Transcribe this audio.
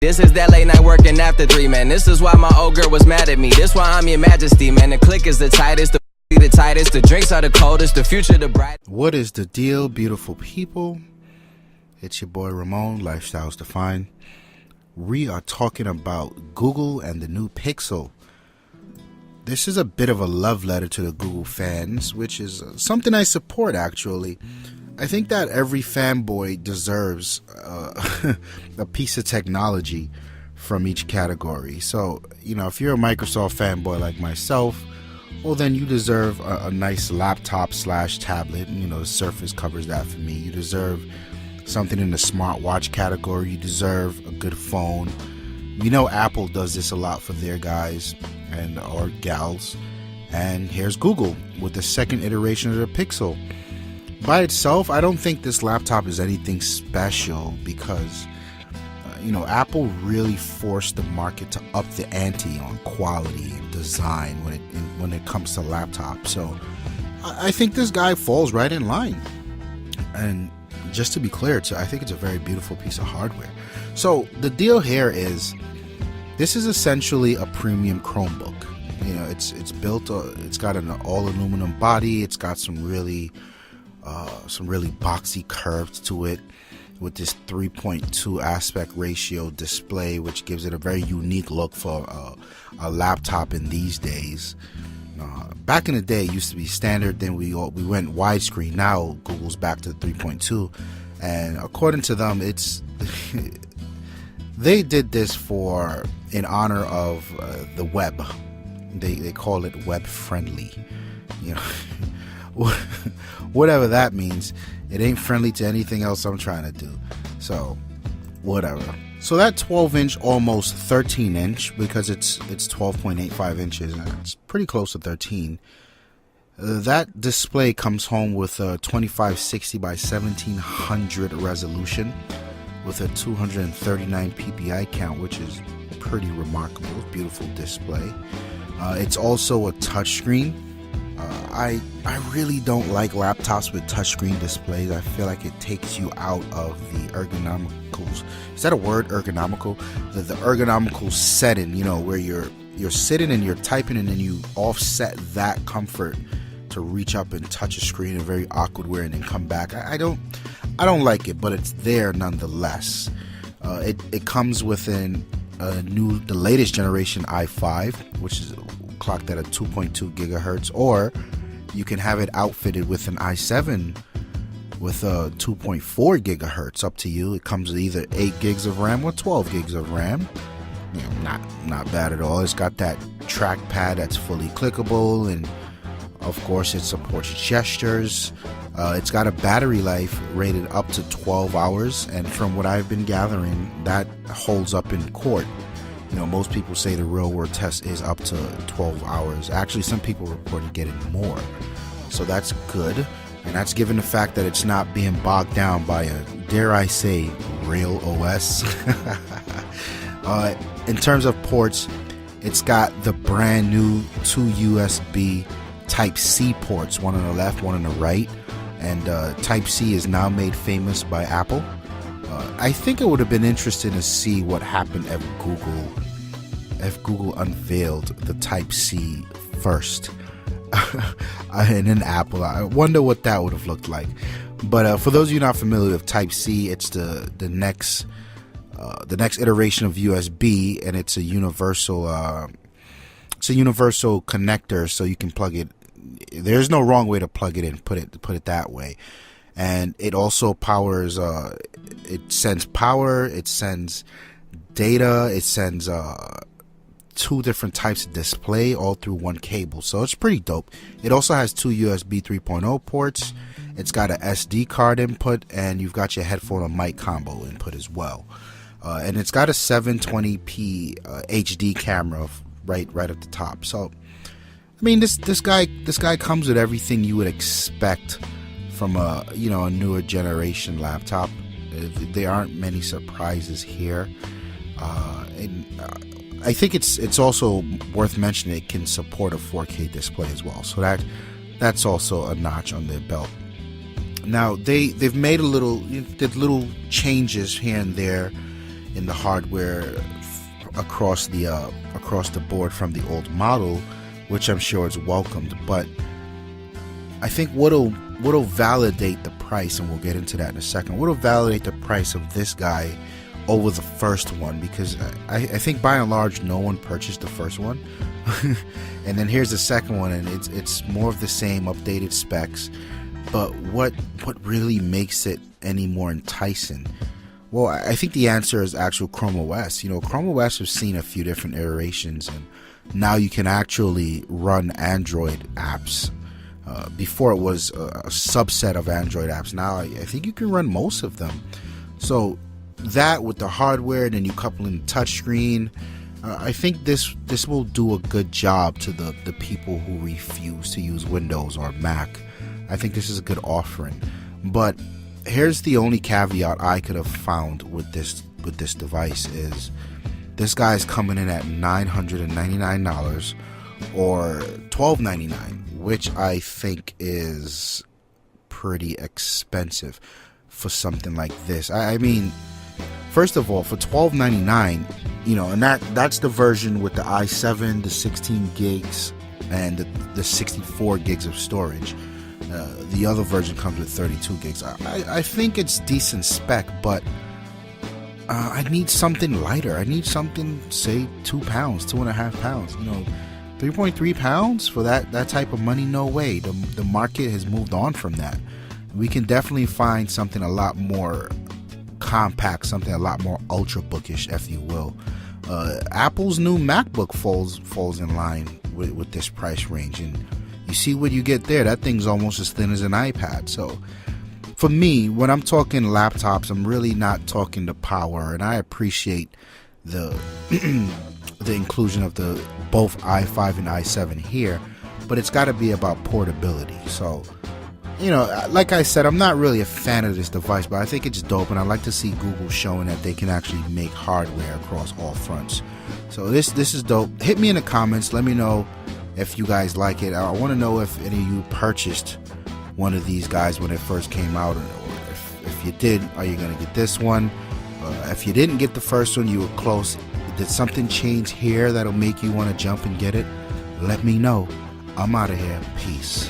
This is that late night working after 3, man. This is why my old girl was mad at me. This why I'm your majesty, man. The click is the tightest, the tightest, the drinks are the coldest, the future the bright. What is the deal, beautiful people? It's your boy Ramon, Lifestyles Defined. We are talking about Google and the new Pixel. This is a bit of a love letter to the Google fans, which is something I support actually. I think that every fanboy deserves a piece of technology from each category. So, if you're a Microsoft fanboy like myself, well, then you deserve a nice laptop / tablet. The Surface covers that for me. You deserve something in the smartwatch category. You deserve a good phone. Apple does this a lot for their guys or gals. And here's Google with the second iteration of the Pixel. By itself, I don't think this laptop is anything special because, Apple really forced the market to up the ante on quality and design when it comes to laptops. So I think this guy falls right in line. And just to be clear, I think it's a very beautiful piece of hardware. So the deal here is, this is essentially a premium Chromebook. It's built. It's got an all aluminum body. It's got some really boxy curves to it, with this 3.2 aspect ratio display, which gives it a very unique look for a laptop in these days. Back in the day, it used to be standard. Then we went widescreen. Now Google's back to 3.2, and according to them, it's they did this in honor of the web. They call it web friendly. Whatever that means. It ain't friendly to anything else I'm trying to do. So, whatever. So that 12-inch, almost 13-inch, because it's 12.85 inches, and it's pretty close to 13. That display comes home with a 2560 by 1700 resolution with a 239 ppi count, which is pretty remarkable. Beautiful display. It's also a touchscreen. I really don't like laptops with touchscreen displays. I feel like it takes you out of the ergonomical. Is that a word? Ergonomical? The ergonomical setting, where you're sitting and you're typing, and then you offset that comfort to reach up and touch a screen in a very awkward way and then come back. I don't like it, but it's there nonetheless. It comes with the latest generation i5, which is clocked at a 2.2 gigahertz, or you can have it outfitted with an i7 with a 2.4 gigahertz. Up to you. It comes with either 8 gigs of RAM or 12 gigs of RAM. Not bad at all. It's got that trackpad that's fully clickable, and of course it supports gestures. It's got a battery life rated up to 12 hours, and from what I've been gathering, that holds up in court. Most people say the real world test is up to 12 hours. Actually, some people reported getting more. So that's good. And that's given the fact that it's not being bogged down by a, dare I say, real OS. In terms of ports, it's got the brand new 2 USB Type-C ports, one on the left, one on the right. And Type-C is now made famous by Apple. I think it would have been interesting to see what happened if Google unveiled the Type-C first, and then Apple. I wonder what that would have looked like. But for those of you not familiar with Type-C, it's the next iteration of USB, and it's a universal connector, so you can plug it. There's no wrong way to plug it in. Put it that way. And it also powers. It sends power. It sends data. It sends 2 different types of display all through one cable. So it's pretty dope. It also has 2 USB 3.0 ports. It's got a SD card input, and you've got your headphone and mic combo input as well. And it's got a 720p HD camera right at the top. So I mean, this guy comes with everything you would expect from a newer generation laptop. There aren't many surprises here. I think it's also worth mentioning it can support a 4K display as well. So that's also a notch on their belt. Now they've made little changes here and there in the hardware across the board from the old model, which I'm sure is welcomed. But I think what'll validate the price, and we'll get into that in a second, what'll validate the price of this guy over the first one, because I think by and large no one purchased the first one. And then here's the second one, and it's more of the same updated specs. But what really makes it any more enticing? Well, I think the answer is actual Chrome OS. You know, Chrome OS has seen a few different iterations, and now you can actually run Android apps. Before it was a subset of Android apps. Now I think you can run most of them. So that with the hardware, and then you couple in the touchscreen, I think this will do a good job to the people who refuse to use Windows or Mac. I think this is a good offering. But here's the only caveat I could have found with this device is this guy's coming in at $999 or $1,299, which I think is pretty expensive for something like this. I mean, first of all, for $12.99, you know, and that's the version with the i7, the 16 gigs, and the 64 gigs of storage. The other version comes with 32 gigs. I think it's decent spec, but I need something lighter. I need something, say, 2 pounds, 2.5 pounds. You know, 3.3 pounds for that type of money? No way. The market has moved on from that. We can definitely find something a lot more compact, something a lot more ultra bookish, if you will. Apple's new MacBook falls in line with this price range, and you see what you get there. That thing's almost as thin as an iPad. So for me, when I'm talking laptops, I'm really not talking the power, and I appreciate the the inclusion of the both i5 and i7 here, but it's got to be about portability. So, you know, like I said, I'm not really a fan of this device, but I think it's dope, and I like to see Google showing that they can actually make hardware across all fronts. So this is dope. Hit me in the comments. Let me know if you guys like it. I want to know if any of you purchased one of these guys when it first came out, or if you did, are you gonna get this one? If you didn't get the first one, you were close. Did something change here that'll make you want to jump and get it? Let me know. I'm out of here. Peace.